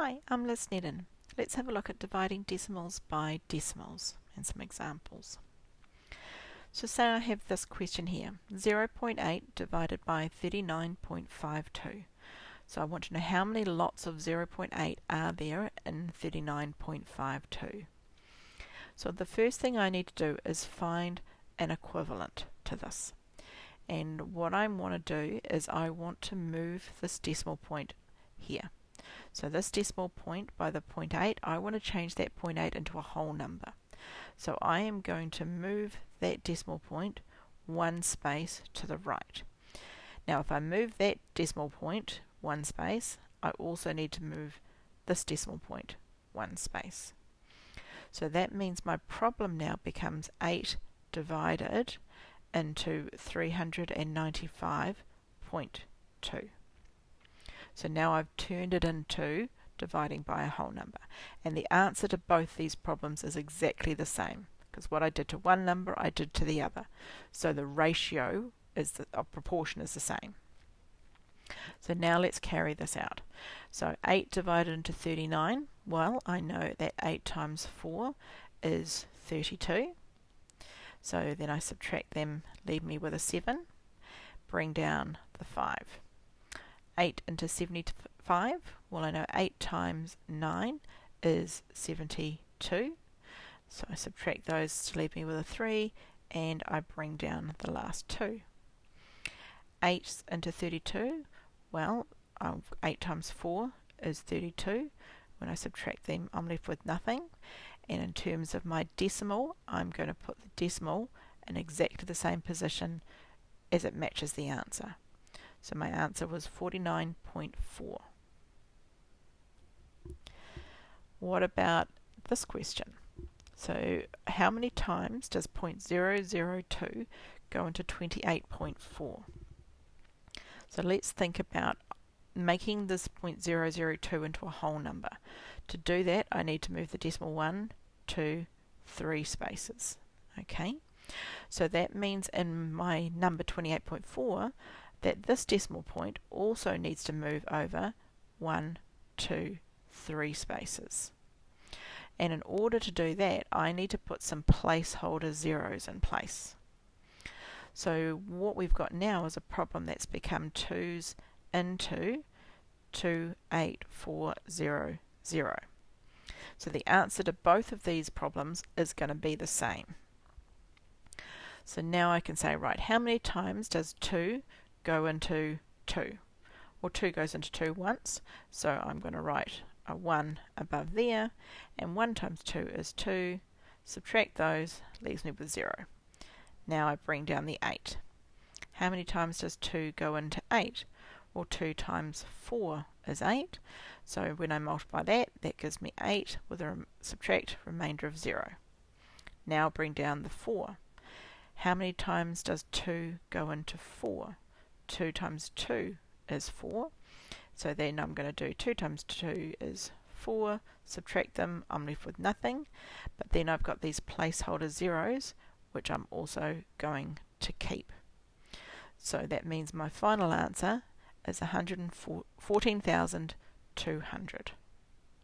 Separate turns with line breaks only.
Hi, I'm Liz Sneddon. Let's have a look at dividing decimals by decimals and some examples. So say I have this question here, 0.8 divided by 39.52. So I want to know how many lots of 0.8 are there in 39.52. So the first thing I need to do is find an equivalent to this. And what I want to do is I want to move this decimal point here. So this decimal point by the 0.8, I want to change that 0.8 into a whole number. So I am going to move that decimal point one space to the right. Now if I move that decimal point one space, I also need to move this decimal point one space. So that means my problem now becomes 8 divided into 395.2. So now I've turned it into dividing by a whole number. And the answer to both these problems is exactly the same, because what I did to one number, I did to the other. So the ratio of proportion is the same. So now let's carry this out. So 8 divided into 39, well, I know that 8 times 4 is 32. So then I subtract them, leave me with a 7, bring down the 5. 8 into 75, well I know 8 times 9 is 72, so I subtract those to leave me with a 3, and I bring down the last 2. 8 into 32, well 8 times 4 is 32, when I subtract them I'm left with nothing, and in terms of my decimal I'm going to put the decimal in exactly the same position as it matches the answer. So my answer was 49.4. What about this question? So how many times does 0.002 go into 28.4? So let's think about making this 0.002 into a whole number. To do that I need to move the decimal 1, 2, 3 spaces. Okay, so that means in my number 28.4 that this decimal point also needs to move over 1, 2, 3 spaces. And in order to do that, I need to put some placeholder zeros in place. So what we've got now is a problem that's become 2's into 28400. So the answer to both of these problems is going to be the same. So now I can say, right, how many times does 2 go into 2? Well, 2 goes into 2 once, so I'm going to write a 1 above there, and 1 times 2 is 2. Subtract those, leaves me with 0. Now I bring down the 8. How many times does 2 go into 8? Well, 2 times 4 is 8, so when I multiply that, that gives me 8 with a subtract remainder of 0. Now bring down the 4. How many times does 2 go into 4? 2 times 2 is 4. So then I'm going to do 2 times 2 is 4, subtract them, I'm left with nothing. But then I've got these placeholder zeros, which I'm also going to keep. So that means my final answer is 114,200.